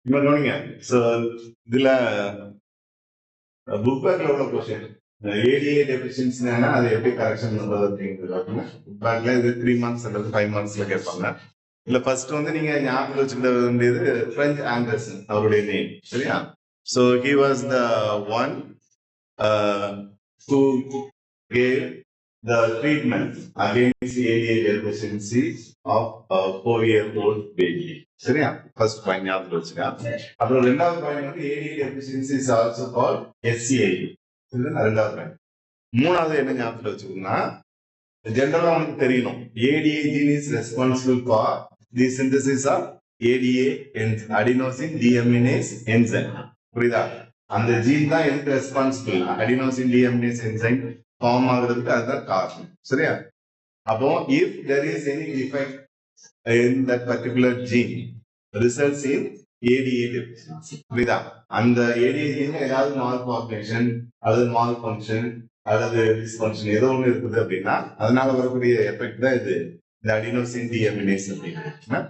இப்ப கவனிங்க. ஸோ இதுல புக் பேக்ல உள்ள கொஸ்டின் ஏடிஏ டெபிஷியன்சினா அதை எப்படி கரெக்ஷன் பண்றது அப்படிங்கிறது புக் பேக்ல இது 3 months அல்லது 5 monthsல கேட்பாங்க. இல்ல ஃபர்ஸ்ட் வந்து நீங்க ஞாபகம் வச்சுக்கிட வேண்டியது பிரெஞ்ச் ஆண்டர்சன் அவருடைய நேம், சரியா? So he was the one who gave the treatment against ADA deficiency of a 4-year-old baby. சரியா? ஃபர்ஸ்ட் பாயிண்ட் ஞாபகம் வச்சுக்க. அப்புறம் ரெண்டாவது பாயிண்ட் வந்து ADA deficiency is also called SCAD. இதுதான் ரெண்டாவது பாயிண்ட். மூணாவது என்ன ஞாபகம் வச்சுக்கோங்கன்னா, ஜெனரலா உங்களுக்கு தெரியணும், ADA gene is responsible for the synthesis of ADA adenosine deaminase enzyme. புரியுதா? அந்த ஜீன் தான் எதுக்கு responsible? Adenosine deaminase enzyme form ஆகுறதுக்கு அதுதான் காரணம், சரியா? அப்போ if there is any defect in that particular gene results in ADA deficiency. புரியுதா? அந்த ஏடிஏ ஜீன் ஏதாவது மால் ஃபார்மேஷன் அல்லது மால் ஃபங்க்ஷன் அல்லது டிஸ்ஃபங்க்ஷன் ஏதோ ஒன்று இருக்குது அப்படின்னா அதனால வரக்கூடிய எஃபெக்ட் தான் இது இந்த அடினோசின் டிஎமினேஸ் அப்படிங்கிறது.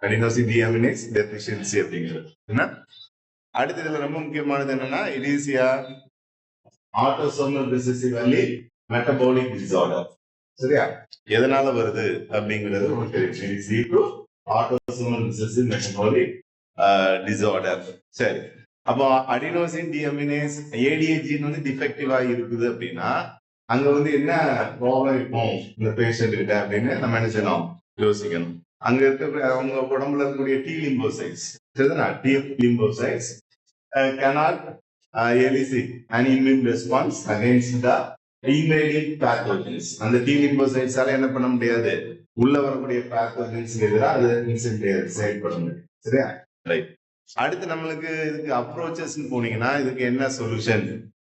அடினோசின் டிஎமினேஸ் டெபிஷியன்சி அப்படிங்கிறது என்ன? அடுத்த இதுல ரொம்ப முக்கியமானது என்னன்னா, it is autosomal recessive metabolic disorder. சரியா? எதனால வருது அப்படிங்கிறது உங்களுக்கு தெரியும். It is to autosomal recessive metabolic disorder. சரி, அப்போ அடினோசின் டிஎமினேஸ் ஏடிஏ ஜீன் வந்து டிஃபெக்டிவா இருக்குது அப்படின்னா அங்க வந்து என்ன ப்ராப்ளம் இருக்கும் இந்த பேஷண்ட் கிட்ட அப்படின்னு நம்ம என்ன செய்யணும், யோசிக்கணும். அங்க இருக்க அவங்க உடம்புல இருக்கக்கூடிய டி லிம்போசைட்ஸ், சரிதானா? T lymphocytes cannot elicit an immune response against the invading pathogens. அந்த டி லிம்போசைட்ஸால என்ன பண்ண முடியாது, உள்ள வரக்கூடிய பேத்தோஜன்ஸ் எதிராக அது செயல்பட முடியும். சரியா? ரைட். அடுத்து நம்மளுக்கு இதுக்கு அப்ரோச்சஸ் போனீங்கன்னா இதுக்கு என்ன சொல்யூஷன்,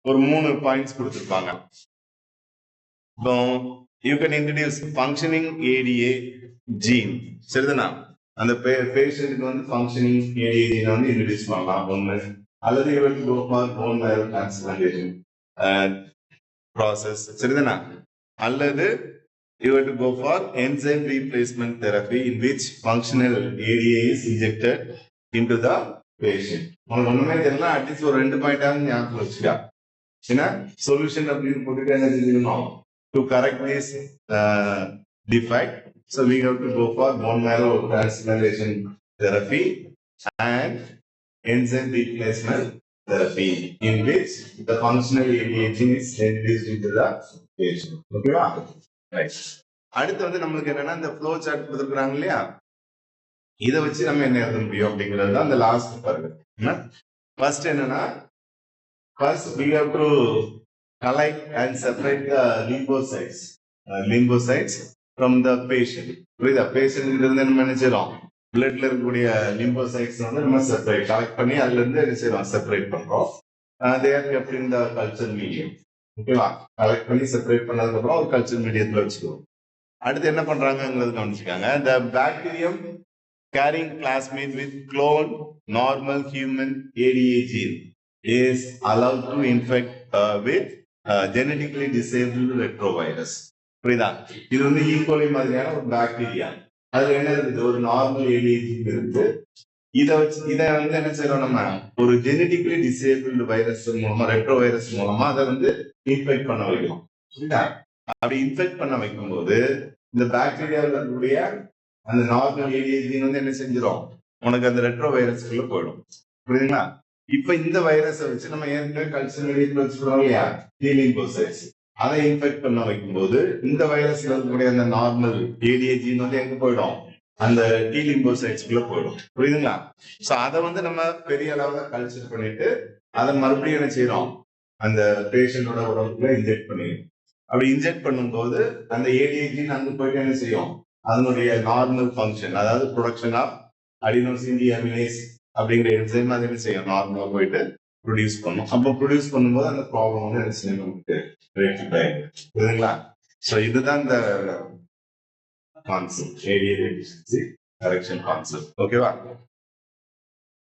ஒரு 3 பாயிண்ட்ஸ் கொடுத்துருப்பாங்க. இப்போ you can introduce functioning ADA gene, சரிதானா? அந்த பேஷண்ட்டுக்கு வந்து ஃபங்க்ஷனிங் ஏடிஏ ஜீன் வந்து இன்ட்ரடியூஸ் பண்ணலாம் ஒன்று. அல்லது you will go for bone marrow transplantation process, சரிதானா? அல்லது you have to go for enzyme replacement therapy in which functional ADA is injected into the patient. உங்களுக்கு ஒண்ணுமே தெரியல, அட்லீஸ்ட் ஒரு 2 பாயிண்டாவது ஞாபகம் வச்சுக்கா. ஏன்னா சொல்யூஷன் அப்படின்னு போட்டுட்டு என்ன செஞ்சுக்கணும், to correct this defect, so we have to go for bone marrow transplantation therapy and enzyme replacement therapy in which the functional ADA gene is introduced into the patient. ஓகேவா? Right. அடுத்து வந்து நம்மளுக்கு என்னன்னா இந்த ஃப்ளோ சார்ட் கொடுத்துருக்காங்க இல்லையா, இதை வச்சு நம்ம என்ன எழுத முடியும் அப்படிங்கிறது தான் அந்த லாஸ்ட் பாருங்க. ஃபர்ஸ்ட் என்னன்னா, first we have to collect and separate the lymphocytes from the patient. புரியுதா? பேஷண்ட் கிட்ட இருந்து நம்ம என்ன செய்யறோம், பிளட்ல இருக்கக்கூடிய லிம்போசைட்ஸ் வந்து நம்ம கலெக்ட் பண்ணி அதுல இருந்து என்ன செய்யறோம், செப்பரேட் பண்றோம். They are kept in the culture medium. ஓகேவா? கலெக்ட் பண்ணி செப்பரேட் பண்ணதுக்கு அப்புறம் ஒரு கல்ச்சர் மீடியத்துல வச்சுக்குவோம். அடுத்து என்ன பண்றாங்கிறது கவனிச்சுக்காங்க. the bacterium carrying plasmid with clone normal human ADA gene is allowed to infect with genetically disabled retrovirus. புரியுதா? இது வந்து ஈகோலி மாதிரியான ஒரு பாக்டீரியா. அதுல என்ன இருக்குது, ஒரு நார்மல் ஏடிஏ ஜீன் இருக்கு. இதை வந்து என்ன செய்யறோம், நம்ம ஒரு ஜெனடிக்கலி டிசேபிள்டு வைரஸ் மூலமா, ரெட்ரோ வைரஸ் மூலமா அதை வந்து இன்ஃபெக்ட் பண்ண வைக்கணும். புரியுதா? அப்படி இன்ஃபெக்ட் பண்ண வைக்கும் போது இந்த பாக்டீரியாவில் இருக்கக்கூடிய அந்த நார்மல் ஏடிஏ ஜீன் வந்து என்ன செஞ்சிடும், உனக்கு அந்த ரெட்ரோ வைரஸ்க்குள்ள போயிடும். புரியுதுங்களா? இப்ப இந்த வைரஸை வச்சு நம்ம ஏற்கனவே கல்ச்சர் மீடியத்தில் வச்சுக்கிறோம் இல்லையா, டி லிம்போசைட்ஸ், அதை இன்ஃபெக்ட் பண்ண வைக்கும் போது இந்த வைரஸ்ல இருக்கக்கூடிய அந்த நார்மல் ஏடிஏ ஜீன் வந்து எங்க போயிடும், அந்த டி லிம்போசைட்ஸ்க்குள்ள போயிடும். புரியுதுங்களா? சோ அதை வந்து நம்ம பெரிய அளவுல கல்ச்சர் பண்ணிட்டு அதை மறுபடியும் என்ன செய்யறோம், அந்த பேஷண்டோட உடம்புக்குள்ள இன்ஜெக்ட் பண்ணிடும். அப்படி இன்ஜெக்ட் பண்ணும்போது அந்த ஏடிஏ ஜீன் அங்க போயிட்டு என்ன செய்யும், அதனுடைய நார்மல் ஃபங்க்ஷன், அதாவது ப்ரொடக்ஷன் ஆஃப் அடினோசின் டிஅமினேஸ் அப்படிங்கிற என்சைம் அது என்ன செய்யும், நார்மலா போயிட்டு ப்ரொடியூஸ் பண்ணும். அப்போ ப்ரொடியூஸ் பண்ணும்போது அந்த ப்ராப்ளம் வந்து என்ன செய்யும், நமக்கு ரெக்டிஃபை ஆயிடும். புரியுதுங்களா? ஸோ இதுதான் இந்த concept, ATA deficiency correction concept. ஓகேவா?